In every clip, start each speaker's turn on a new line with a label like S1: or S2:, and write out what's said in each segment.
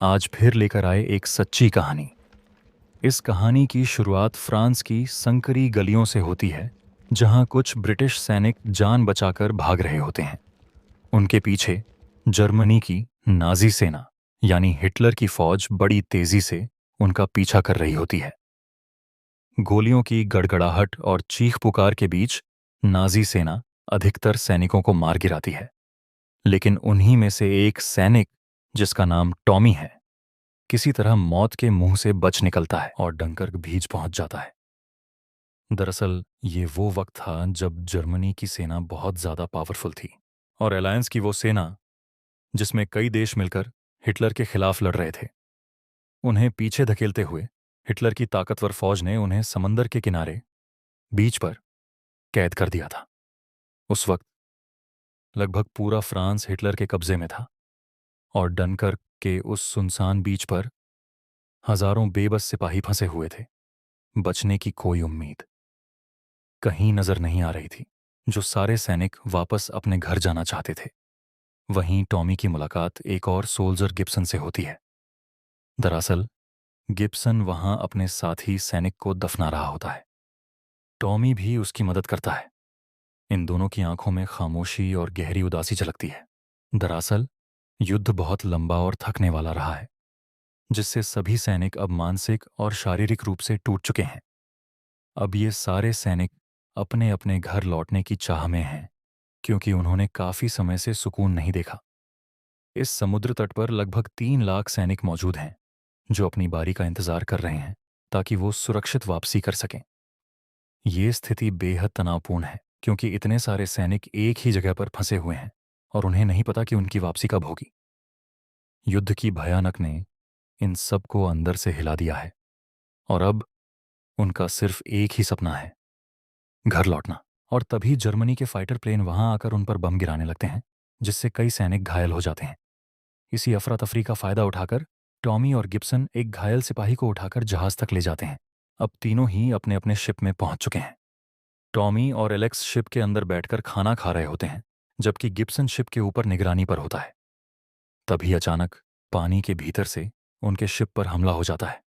S1: आज फिर लेकर आए एक सच्ची कहानी। इस कहानी की शुरुआत फ्रांस की संकरी गलियों से होती है, जहां कुछ ब्रिटिश सैनिक जान बचाकर भाग रहे होते हैं। उनके पीछे जर्मनी की नाजी सेना यानी हिटलर की फौज बड़ी तेजी से उनका पीछा कर रही होती है। गोलियों की गड़गड़ाहट और चीख पुकार के बीच नाजी सेना अधिकतर सैनिकों को मार गिराती है, लेकिन उन्हीं में से एक सैनिक, जिसका नाम टॉमी है, किसी तरह मौत के मुंह से बच निकलता है और डंकर्क बीच पहुंच जाता है। दरअसल ये वो वक्त था जब जर्मनी की सेना बहुत ज्यादा पावरफुल थी, और अलायंस की वो सेना, जिसमें कई देश मिलकर हिटलर के खिलाफ लड़ रहे थे, उन्हें पीछे धकेलते हुए हिटलर की ताकतवर फौज ने उन्हें समंदर के किनारे बीच पर कैद कर दिया था। उस वक्त लगभग पूरा फ्रांस हिटलर के कब्जे में था, और डनकर्क के उस सुनसान बीच पर हजारों बेबस सिपाही फंसे हुए थे। बचने की कोई उम्मीद कहीं नजर नहीं आ रही थी। जो सारे सैनिक वापस अपने घर जाना चाहते थे। वहीं टॉमी की मुलाकात एक और सोल्जर गिब्सन से होती है। दरअसल गिब्सन वहां अपने साथी सैनिक को दफना रहा होता है। टॉमी भी उसकी मदद करता है। इन दोनों की आंखों में खामोशी और गहरी उदासी झलकती है। दरअसल युद्ध बहुत लंबा और थकने वाला रहा है, जिससे सभी सैनिक अब मानसिक और शारीरिक रूप से टूट चुके हैं। अब ये सारे सैनिक अपने अपने घर लौटने की चाह में हैं, क्योंकि उन्होंने काफी समय से सुकून नहीं देखा। इस समुद्र तट पर लगभग 3 लाख सैनिक मौजूद हैं, जो अपनी बारी का इंतजार कर रहे हैं ताकि वो सुरक्षित वापसी कर सकें। ये स्थिति बेहद तनावपूर्ण है, क्योंकि इतने सारे सैनिक एक ही जगह पर फंसे हुए हैं और उन्हें नहीं पता कि उनकी वापसी कब होगी। युद्ध की भयानक ने इन सबको अंदर से हिला दिया है, और अब उनका सिर्फ एक ही सपना है, घर लौटना। और तभी जर्मनी के फाइटर प्लेन वहां आकर उन पर बम गिराने लगते हैं, जिससे कई सैनिक घायल हो जाते हैं। इसी अफरा तफरी का फायदा उठाकर टॉमी और गिब्सन एक घायल सिपाही को उठाकर जहाज तक ले जाते हैं। अब तीनों ही अपने अपने शिप में पहुंच चुके हैं। टॉमी और एलेक्स शिप के अंदर बैठकर खाना खा रहे होते हैं, जबकि गिब्सन शिप के ऊपर निगरानी पर होता है। तभी अचानक पानी के भीतर से उनके शिप पर हमला हो जाता है।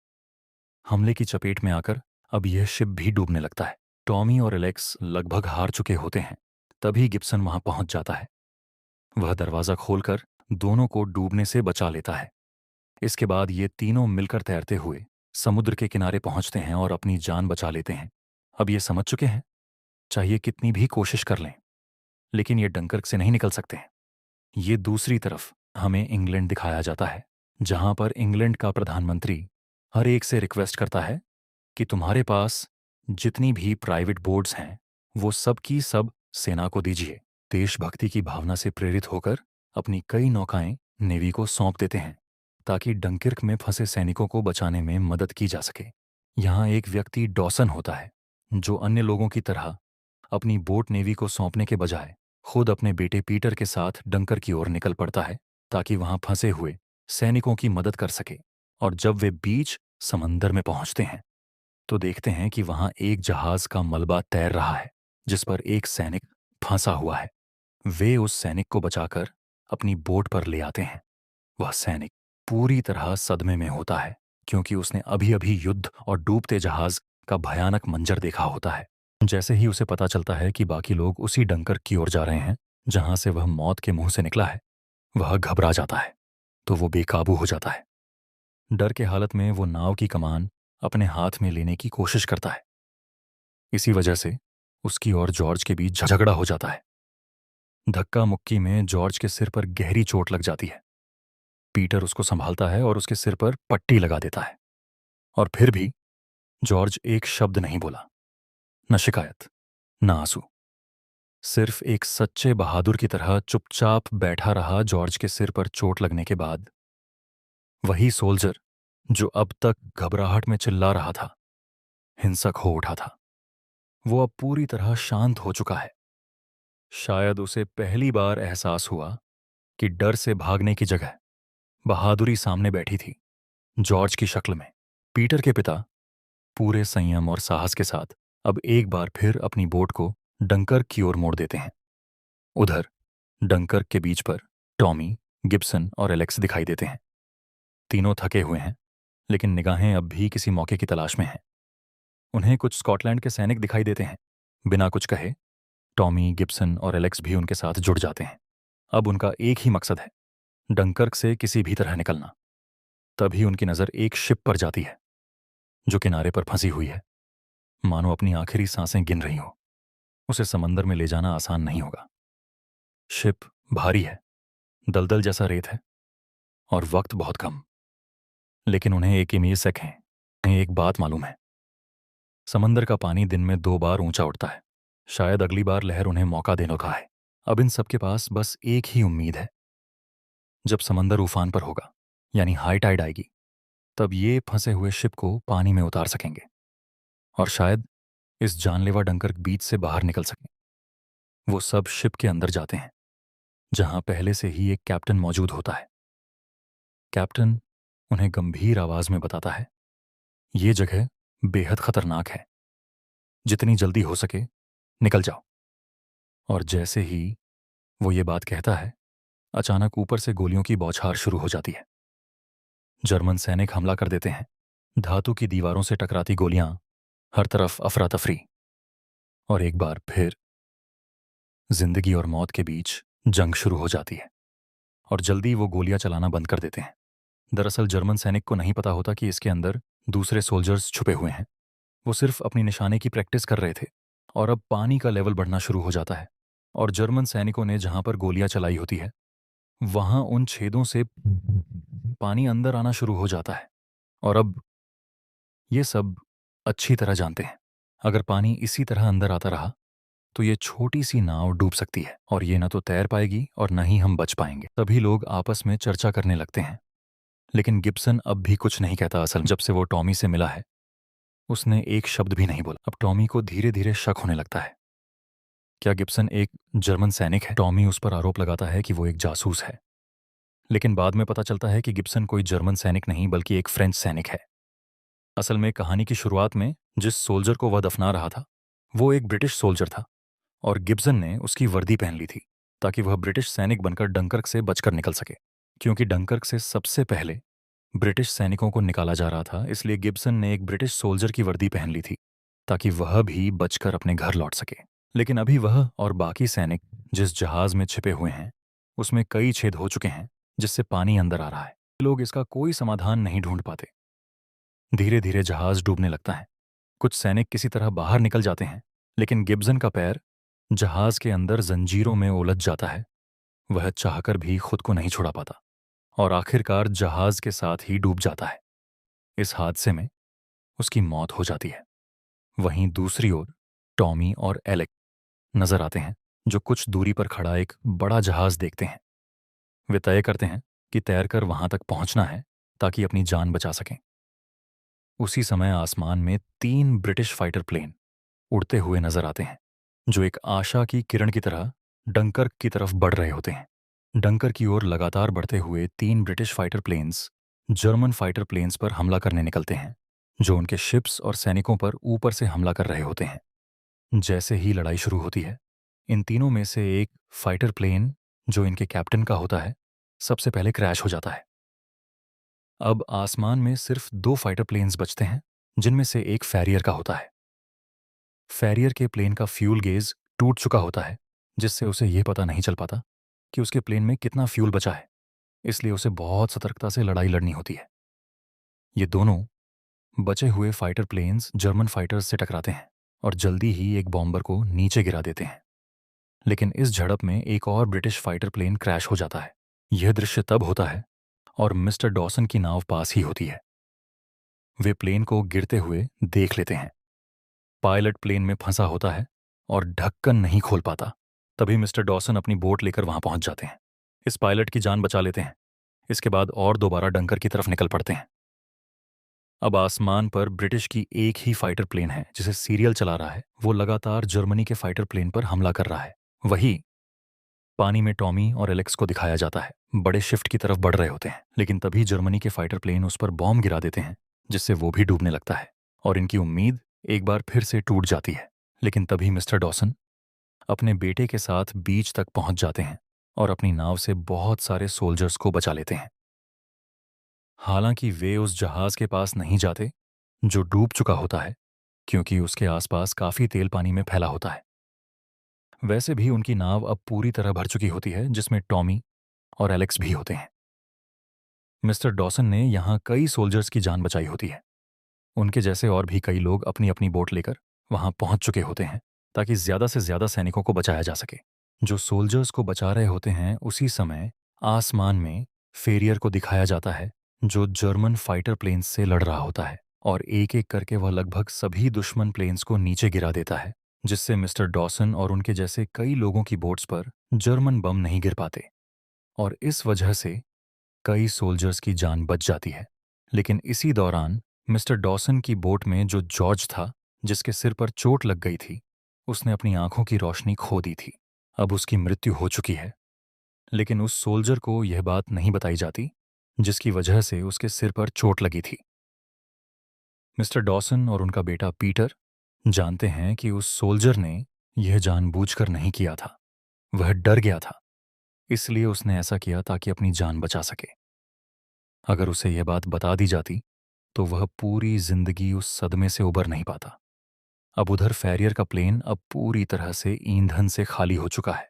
S1: हमले की चपेट में आकर अब यह शिप भी डूबने लगता है। टॉमी और एलेक्स लगभग हार चुके होते हैं। तभी गिब्सन वहां पहुंच जाता है। वह दरवाजा खोलकर दोनों को डूबने से बचा लेता है। इसके बाद ये तीनों मिलकर तैरते हुए समुद्र के किनारे पहुंचते हैं और अपनी जान बचा लेते हैं। अब ये समझ चुके हैं, चाहे कितनी भी कोशिश कर लें, लेकिन ये डंकर्क से नहीं निकल सकते हैं। ये दूसरी तरफ हमें इंग्लैंड दिखाया जाता है, जहां पर इंग्लैंड का प्रधानमंत्री हर एक से रिक्वेस्ट करता है कि तुम्हारे पास जितनी भी प्राइवेट बोर्ड्स हैं, वो सब की सब सेना को दीजिए। देशभक्ति की भावना से प्रेरित होकर अपनी कई नौकाएं नेवी को सौंप देते हैं, ताकि डंकिर्क में फंसे सैनिकों को बचाने में मदद की जा सके। यहाँ एक व्यक्ति डॉसन होता है, जो अन्य लोगों की तरह अपनी बोट नेवी को सौंपने के बजाय खुद अपने बेटे पीटर के साथ डंकर की ओर निकल पड़ता है, ताकि वहां फंसे हुए सैनिकों की मदद कर सके। और जब वे बीच समंदर में पहुंचते हैं, तो देखते हैं कि वहां एक जहाज का मलबा तैर रहा है, जिस पर एक सैनिक फंसा हुआ है। वे उस सैनिक को बचाकर अपनी बोट पर ले आते हैं। वह सैनिक पूरी तरह सदमे में होता है, क्योंकि उसने अभी अभी युद्ध और डूबते जहाज का भयानक मंजर देखा होता है। जैसे ही उसे पता चलता है कि बाकी लोग उसी डंकर की ओर जा रहे हैं जहां से वह मौत के मुंह से निकला है, वह घबरा जाता है। तो वो बेकाबू हो जाता है। डर के हालत में वो नाव की कमान अपने हाथ में लेने की कोशिश करता है। इसी वजह से उसकी और जॉर्ज के बीच झगड़ा हो जाता है। धक्का मुक्की में जॉर्ज के सिर पर गहरी चोट लग जाती है। पीटर उसको संभालता है और उसके सिर पर पट्टी लगा देता है। और फिर भी जॉर्ज एक शब्द नहीं बोला, न शिकायत, न आंसू। सिर्फ एक सच्चे बहादुर की तरह चुपचाप बैठा रहा। जॉर्ज के सिर पर चोट लगने के बाद वही सोल्जर, जो अब तक घबराहट में चिल्ला रहा था, हिंसक हो उठा था। वो अब पूरी तरह शांत हो चुका है। शायद उसे पहली बार एहसास हुआ कि डर से भागने की जगह बहादुरी सामने बैठी थी, जॉर्ज की शक्ल में। पीटर के पिता पूरे संयम और साहस के साथ अब एक बार फिर अपनी बोट को डंकर्क की ओर मोड़ देते हैं। उधर डंकर्क के बीच पर टॉमी, गिब्सन और एलेक्स दिखाई देते हैं। तीनों थके हुए हैं, लेकिन निगाहें अब भी किसी मौके की तलाश में हैं। उन्हें कुछ स्कॉटलैंड के सैनिक दिखाई देते हैं। बिना कुछ कहे टॉमी, गिब्सन और एलेक्स भी उनके साथ जुड़ जाते हैं। अब उनका एक ही मकसद है, डंकर्क से किसी भी तरह निकलना। तभी उनकी नज़र एक शिप पर जाती है जो किनारे पर फंसी हुई है, मानो अपनी आखिरी सांसें गिन रही हो। उसे समंदर में ले जाना आसान नहीं होगा। शिप भारी है, दलदल जैसा रेत है और वक्त बहुत कम। लेकिन उन्हें एक इमेज है, उन्हें एक बात मालूम है, समंदर का पानी दिन में 2 बार ऊंचा उठता है। शायद अगली बार लहर उन्हें मौका देने का है। अब इन सबके पास बस एक ही उम्मीद है, जब समंदर उफान पर होगा, यानी हाई टाइड आएगी, तब ये फंसे हुए शिप को पानी में उतार सकेंगे और शायद इस जानलेवा डंकर बीच से बाहर निकल सकें। वो सब शिप के अंदर जाते हैं, जहां पहले से ही एक कैप्टन मौजूद होता है। कैप्टन उन्हें गंभीर आवाज में बताता है, ये जगह बेहद खतरनाक है, जितनी जल्दी हो सके निकल जाओ। और जैसे ही वो ये बात कहता है, अचानक ऊपर से गोलियों की बौछार शुरू हो जाती है। जर्मन सैनिक हमला कर देते हैं। धातु की दीवारों से टकराती गोलियां, हर तरफ अफरा तफरी। और एक बार फिर जिंदगी और मौत के बीच जंग शुरू हो जाती है और जल्दी वो गोलियां चलाना बंद कर देते हैं। दरअसल जर्मन सैनिक को नहीं पता होता कि इसके अंदर दूसरे सोल्जर्स छुपे हुए हैं। वो सिर्फ अपनी निशाने की प्रैक्टिस कर रहे थे और अब पानी का लेवल बढ़ना शुरू हो जाता है और जर्मन सैनिकों ने जहां पर गोलियां चलाई होती है, वहां उन छेदों से पानी अंदर आना शुरू हो जाता है। और अब ये सब अच्छी तरह जानते हैं, अगर पानी इसी तरह अंदर आता रहा तो ये छोटी सी नाव डूब सकती है और ये न तो तैर पाएगी और न ही हम बच पाएंगे। तभी लोग आपस में चर्चा करने लगते हैं। लेकिन गिब्सन अब भी कुछ नहीं कहता। असल में जब से वो टॉमी से मिला है, उसने एक शब्द भी नहीं बोला। अब टॉमी को धीरे धीरे शक होने लगता है, क्या गिब्सन एक जर्मन सैनिक है? टॉमी उस पर आरोप लगाता है कि वो एक जासूस है, लेकिन बाद में पता चलता है कि गिब्सन कोई जर्मन सैनिक नहीं बल्कि एक फ्रेंच सैनिक है। असल में कहानी की शुरुआत में जिस सोल्जर को वह दफना रहा था, वो एक ब्रिटिश सोल्जर था और गिब्सन ने उसकी वर्दी पहन ली थी ताकि वह ब्रिटिश सैनिक बनकर डंकर्क से बचकर निकल सके। क्योंकि डंकर्क से सबसे पहले ब्रिटिश सैनिकों को निकाला जा रहा था, इसलिए गिब्सन ने एक ब्रिटिश सोल्जर की वर्दी पहन ली थी ताकि वह भी बचकर अपने घर लौट सके। लेकिन अभी वह और बाकी सैनिक जिस जहाज में छिपे हुए हैं, उसमें कई छेद हो चुके हैं जिससे पानी अंदर आ रहा है। लोग इसका कोई समाधान नहीं ढूंढ पाते। धीरे धीरे जहाज डूबने लगता है। कुछ सैनिक किसी तरह बाहर निकल जाते हैं, लेकिन गिब्सन का पैर जहाज के अंदर जंजीरों में उलझ जाता है। वह चाहकर भी खुद को नहीं छुड़ा पाता और आखिरकार जहाज के साथ ही डूब जाता है। इस हादसे में उसकी मौत हो जाती है। वहीं दूसरी ओर टॉमी और एलेक नजर आते हैं, जो कुछ दूरी पर खड़ा एक बड़ा जहाज देखते हैं। वे तय करते हैं कि तैरकर वहां तक पहुंचना है ताकि अपनी जान बचा सकें। उसी समय आसमान में 3 ब्रिटिश फाइटर प्लेन उड़ते हुए नजर आते हैं, जो एक आशा की किरण की तरह डंकर्क की तरफ बढ़ रहे होते हैं। डंकर की ओर लगातार बढ़ते हुए 3 British fighter planes German fighter planes पर हमला करने निकलते हैं, जो उनके शिप्स और सैनिकों पर ऊपर से हमला कर रहे होते हैं। जैसे ही लड़ाई शुरू होती है, इन तीनों में से एक फाइटर प्लेन, जो इनके कैप्टन का होता है, सबसे पहले क्रैश हो जाता है। अब आसमान में सिर्फ 2 फाइटर प्लेन्स बचते हैं, जिनमें से एक फैरियर का होता है। फैरियर के प्लेन का फ्यूल गेज टूट चुका होता है, जिससे उसे यह पता नहीं चल पाता कि उसके प्लेन में कितना फ्यूल बचा है, इसलिए उसे बहुत सतर्कता से लड़ाई लड़नी होती है। ये दोनों बचे हुए फाइटर प्लेन्स जर्मन फाइटर्स से टकराते हैं और जल्दी ही एक बॉम्बर को नीचे गिरा देते हैं। लेकिन इस झड़प में एक और ब्रिटिश फाइटर प्लेन क्रैश हो जाता है। यह दृश्य तब होता है और मिस्टर डॉसन की नाव पास ही होती है। वे प्लेन को गिरते हुए देख लेते हैं। पायलट प्लेन में फंसा होता है और ढक्कन नहीं खोल पाता। तभी मिस्टर डॉसन अपनी बोट लेकर वहां पहुंच जाते हैं। इस पायलट की जान बचा लेते हैं। इसके बाद और दोबारा डंकर की तरफ निकल पड़ते हैं। अब आसमान पर ब्रिटिश की एक ही फाइटर प्लेन है जिसे सीरियल चला रहा है। वो लगातार जर्मनी के फाइटर प्लेन पर हमला कर रहा है। वही पानी में टॉमी और एलेक्स को दिखाया जाता है, बड़े शिफ्ट की तरफ बढ़ रहे होते हैं। लेकिन तभी जर्मनी के फाइटर प्लेन उस पर बॉम्ब गिरा देते हैं, जिससे वो भी डूबने लगता है और इनकी उम्मीद एक बार फिर से टूट जाती है। लेकिन तभी मिस्टर डॉसन अपने बेटे के साथ बीच तक पहुंच जाते हैं और अपनी नाव से बहुत सारे सोल्जर्स को बचा लेते हैं। हालांकि वे उस जहाज के पास नहीं जाते जो डूब चुका होता है, क्योंकि उसके आसपास काफी तेल पानी में फैला होता है। वैसे भी उनकी नाव अब पूरी तरह भर चुकी होती है, जिसमें टॉमी और एलेक्स भी होते हैं। मिस्टर डॉसन ने यहाँ कई सोल्जर्स की जान बचाई होती है। उनके जैसे और भी कई लोग अपनी अपनी बोट लेकर वहां पहुंच चुके होते हैं, ताकि ज्यादा से ज्यादा सैनिकों को बचाया जा सके। जो सोल्जर्स को बचा रहे होते हैं, उसी समय आसमान में फेरियर को दिखाया जाता है, जो जर्मन फाइटर प्लेन्स से लड़ रहा होता है, और एक एक करके वह लगभग सभी दुश्मन प्लेन्स को नीचे गिरा देता है, जिससे मिस्टर डॉसन और उनके जैसे कई लोगों की बोट्स पर जर्मन बम नहीं गिर पाते, और इस वजह से कई सोल्जर्स की जान बच जाती है। लेकिन इसी दौरान मिस्टर डॉसन की बोट में जो जॉर्ज था, जिसके सिर पर चोट लग गई थी, उसने अपनी आंखों की रोशनी खो दी थी। अब उसकी मृत्यु हो चुकी है, लेकिन उस सोल्जर को यह बात नहीं बताई जाती, जिसकी वजह से उसके सिर पर चोट लगी थी। मिस्टर डॉसन और उनका बेटा पीटर जानते हैं कि उस सोल्जर ने यह जानबूझकर नहीं किया था। वह डर गया था, इसलिए उसने ऐसा किया ताकि अपनी जान बचा सके। अगर उसे यह बात बता दी जाती तो वह पूरी जिंदगी उस सदमे से उबर नहीं पाता। अब उधर फैरियर का प्लेन अब पूरी तरह से ईंधन से खाली हो चुका है,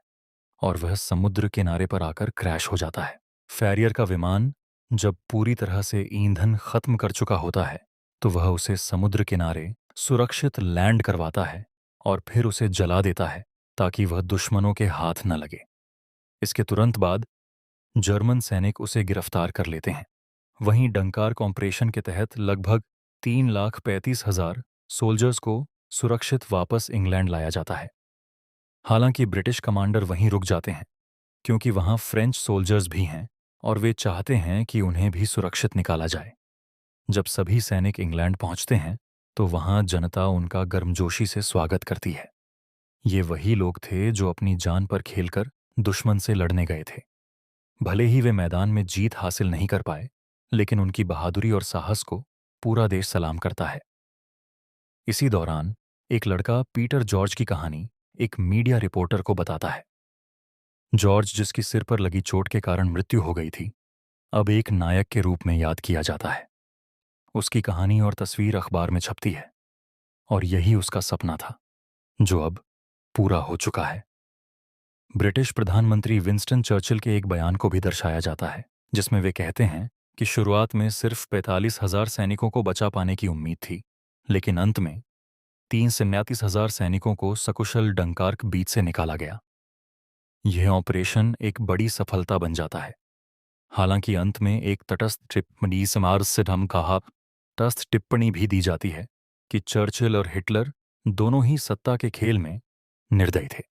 S1: और वह समुद्र किनारे पर आकर क्रैश हो जाता है। फैरियर का विमान जब पूरी तरह से ईंधन खत्म कर चुका होता है, तो वह उसे समुद्र किनारे सुरक्षित लैंड करवाता है और फिर उसे जला देता है, ताकि वह दुश्मनों के हाथ न लगे। इसके तुरंत बाद जर्मन सैनिक उसे गिरफ्तार कर लेते हैं। वहीं डंकार्क ऑपरेशन के तहत लगभग 3,35,000 सोल्जर्स को सुरक्षित वापस इंग्लैंड लाया जाता है। हालांकि ब्रिटिश कमांडर वहीं रुक जाते हैं, क्योंकि वहां फ्रेंच सोल्जर्स भी हैं और वे चाहते हैं कि उन्हें भी सुरक्षित निकाला जाए। जब सभी सैनिक इंग्लैंड पहुंचते हैं, तो वहां जनता उनका गर्मजोशी से स्वागत करती है। ये वही लोग थे जो अपनी जान पर खेलकर दुश्मन से लड़ने गए थे। भले ही वे मैदान में जीत हासिल नहीं कर पाए, लेकिन उनकी बहादुरी और साहस को पूरा देश सलाम करता है। इसी दौरान एक लड़का पीटर जॉर्ज की कहानी एक मीडिया रिपोर्टर को बताता है। जॉर्ज, जिसकी सिर पर लगी चोट के कारण मृत्यु हो गई थी, अब एक नायक के रूप में याद किया जाता है। उसकी कहानी और तस्वीर अखबार में छपती है, और यही उसका सपना था, जो अब पूरा हो चुका है। ब्रिटिश प्रधानमंत्री विंस्टन चर्चिल के एक बयान को भी दर्शाया जाता है, जिसमें वे कहते हैं कि शुरुआत में सिर्फ 45,000 सैनिकों को बचा पाने की उम्मीद थी, लेकिन अंत में 3,39,000 सैनिकों को सकुशल डंकार्क बीच से निकाला गया। यह ऑपरेशन एक बड़ी सफलता बन जाता है। हालांकि अंत में एक तटस्थ टिप्पणी समार से हम कहा तटस्थ टिप्पणी भी दी जाती है कि चर्चिल और हिटलर दोनों ही सत्ता के खेल में निर्दयी थे।